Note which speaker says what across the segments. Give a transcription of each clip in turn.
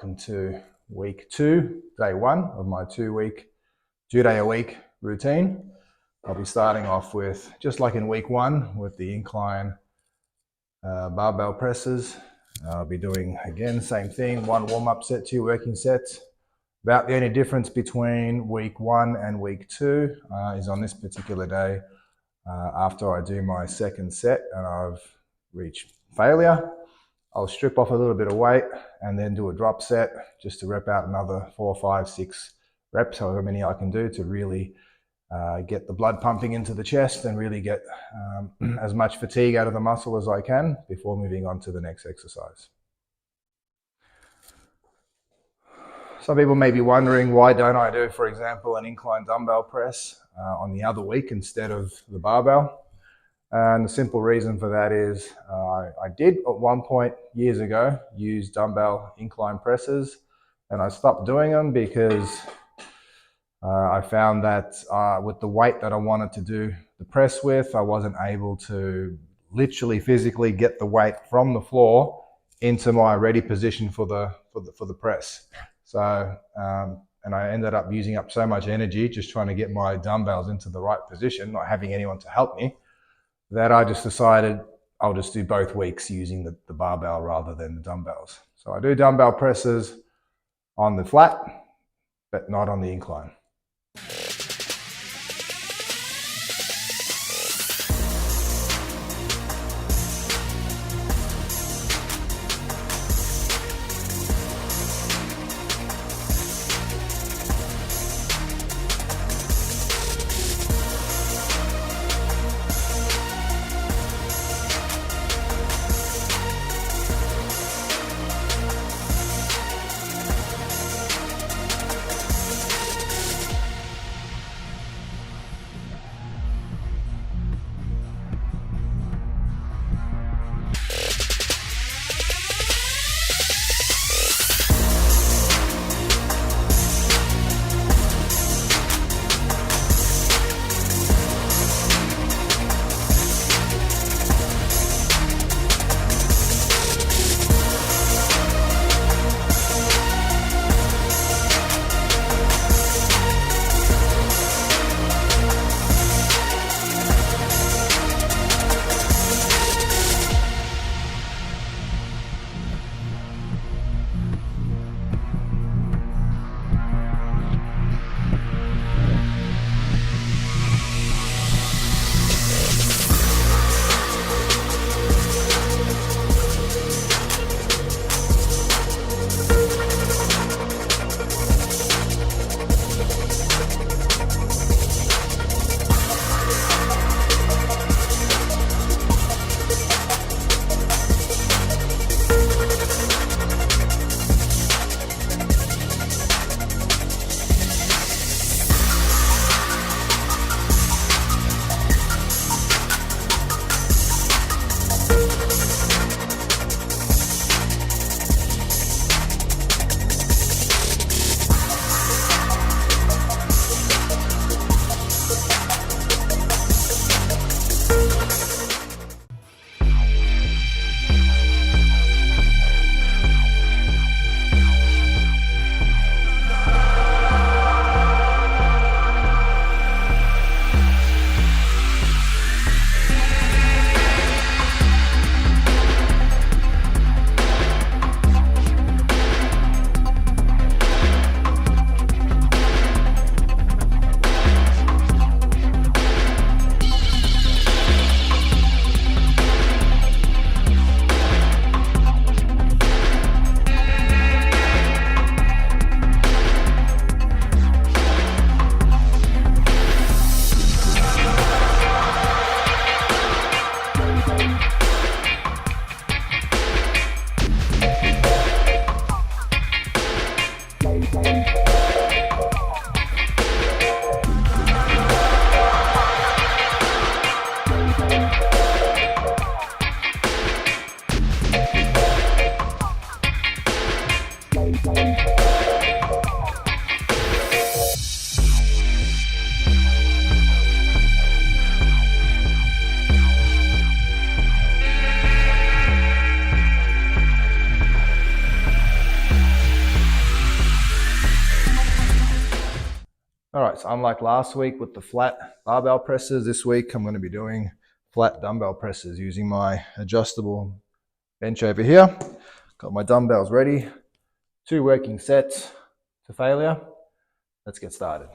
Speaker 1: welcome to week 2, day 1 of my 2-week, 2-day-a-week routine. I'll be starting off with, just like in week 1, with the incline barbell presses. I'll be doing, again, same thing, 1 warm-up set, 2 working sets. About the only difference between week 1 and week 2 is on this particular day, after I do my second set and I've reached failure, I'll strip off a little bit of weight and then do a drop set just to rep out another 4, 5, 6 reps, however many I can do, to really get the blood pumping into the chest and really get as much fatigue out of the muscle as I can before moving on to the next exercise. Some people may be wondering, why don't I do, for example, an incline dumbbell press on the other week instead of the barbell? And the simple reason for that is I did at one point years ago use dumbbell incline presses, and I stopped doing them because I found that with the weight that I wanted to do the press with, I wasn't able to literally physically get the weight from the floor into my ready position for the press. So and I ended up using up so much energy just trying to get my dumbbells into the right position, not having anyone to help me, that I just decided I'll just do both weeks using the barbell rather than the dumbbells. So I do dumbbell presses on the flat, but not on the incline. All right, so unlike last week with the flat barbell presses, this week I'm going to be doing flat dumbbell presses using my adjustable bench over here. Got my dumbbells ready. 2 working sets to failure. Let's get started.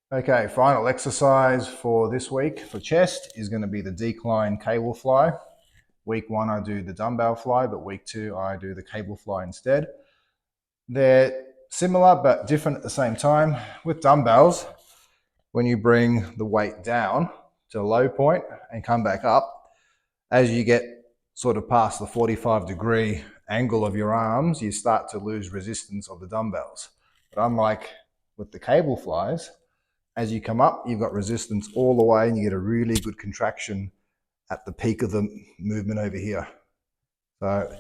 Speaker 1: Okay, final exercise for this week for chest is going to be the decline cable fly. Week 1 I do the dumbbell fly, but week 2 I do the cable fly instead. They're similar but different at the same time. With dumbbells, when you bring the weight down to a low point and come back up, as you get sort of past the 45-degree angle of your arms, you start to lose resistance of the dumbbells. But unlike with the cable flies, as you come up, you've got resistance all the way and you get a really good contraction at the peak of the movement over here. So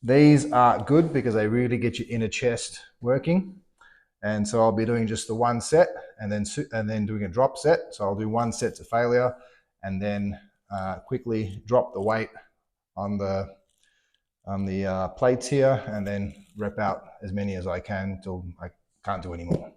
Speaker 1: these are good because they really get your inner chest working. And so I'll be doing just the 1 set and then doing a drop set. So I'll do 1 set to failure and then quickly drop the weight on the plates here and then rep out as many as I can till I can't do any more.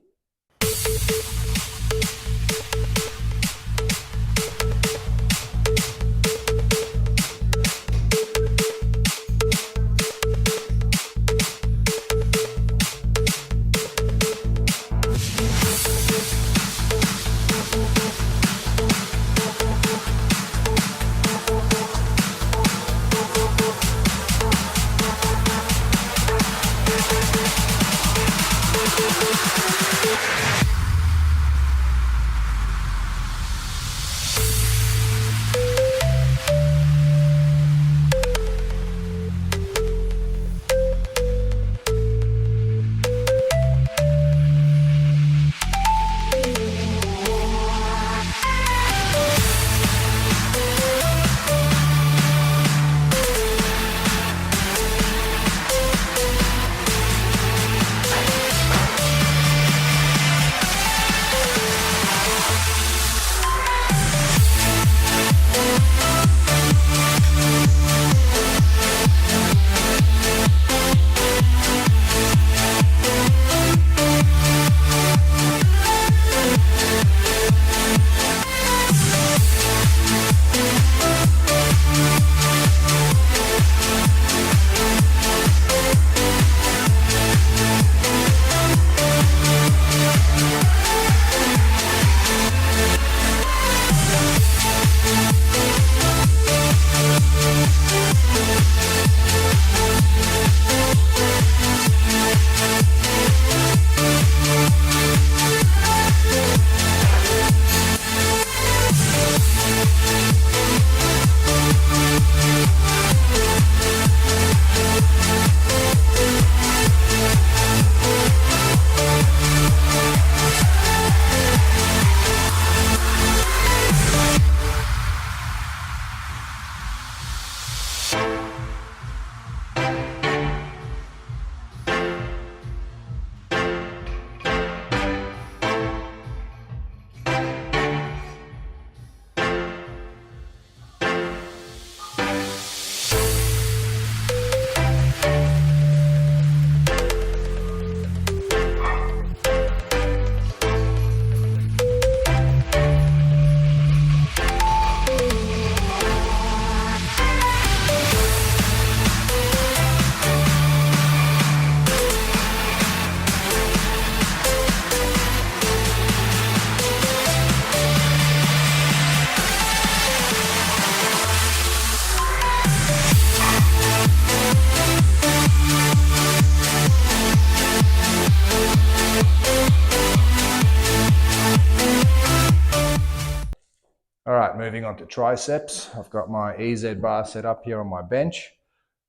Speaker 1: moving on to triceps. I've got my EZ bar set up here on my bench.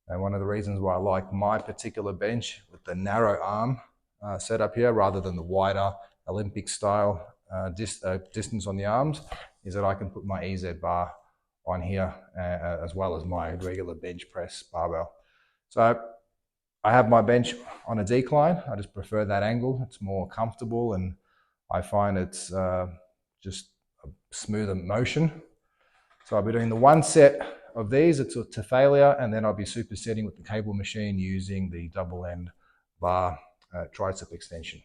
Speaker 1: And one of the reasons why I like my particular bench with the narrow arm set up here rather than the wider Olympic style distance on the arms is that I can put my EZ bar on here as well as my regular bench press barbell. So I have my bench on a decline. I just prefer that angle. It's more comfortable and I find it's just a smoother motion. So I'll be doing the one set of these to failure, and then I'll be supersetting with the cable machine using the double end bar tricep extension.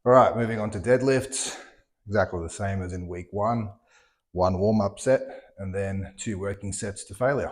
Speaker 1: All right, moving on to deadlifts. Exactly the same as in week one warm-up set, and then 2 working sets to failure.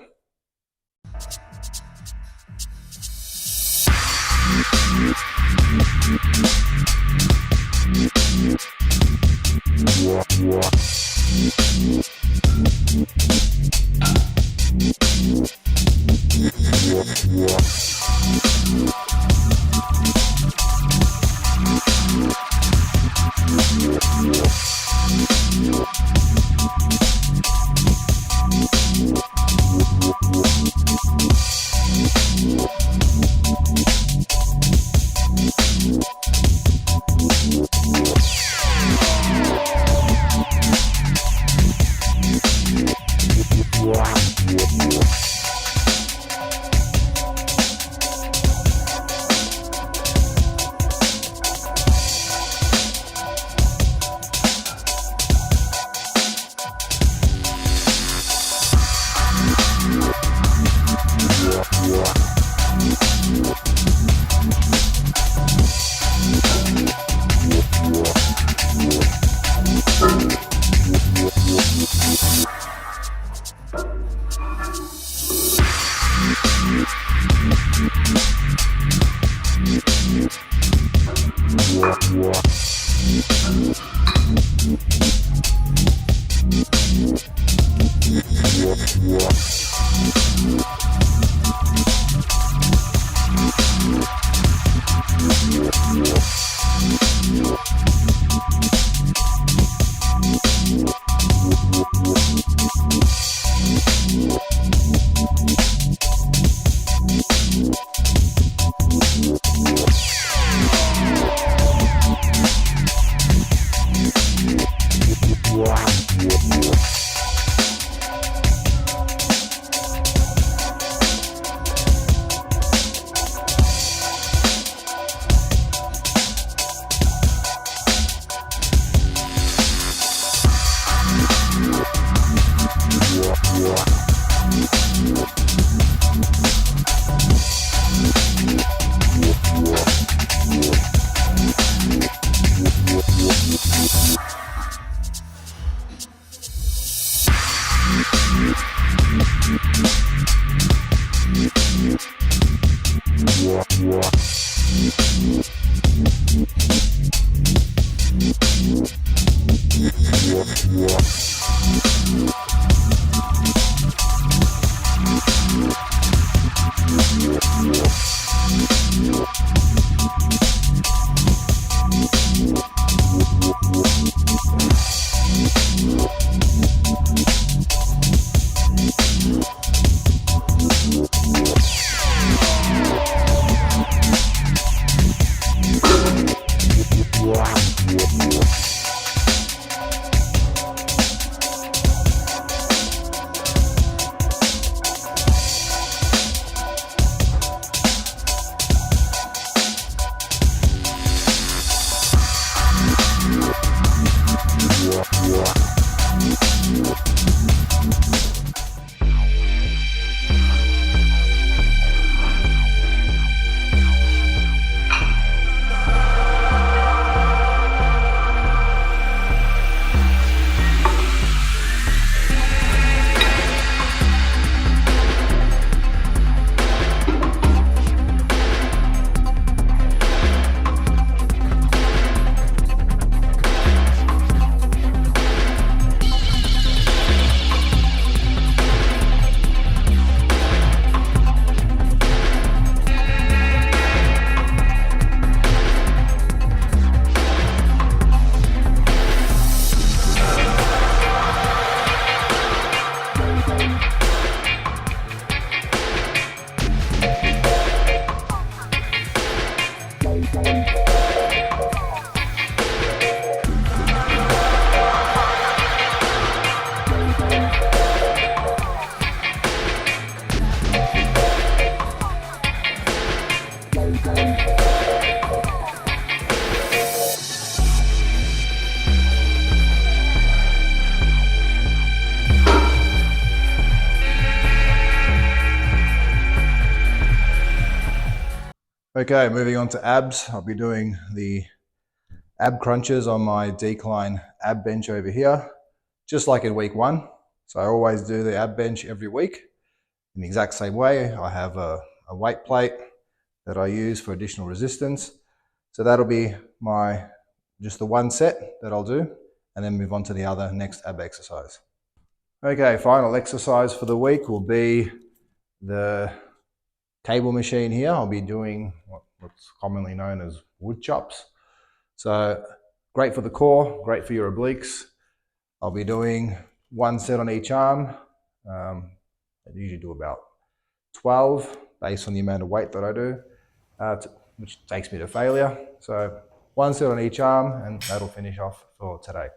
Speaker 1: Okay, moving on to abs. I'll be doing the ab crunches on my decline ab bench over here, just like in week one. So I always do the ab bench every week in the exact same way. I have a weight plate that I use for additional resistance. So that'll be just the one set that I'll do, and then move on to the other next ab exercise. Okay, final exercise for the week will be the cable machine here. I'll be doing what's commonly known as wood chops. So great for the core, great for your obliques. I'll be doing one set on each arm. I usually do about 12 based on the amount of weight that I do, which takes me to failure. So one set on each arm, and that'll finish off for today.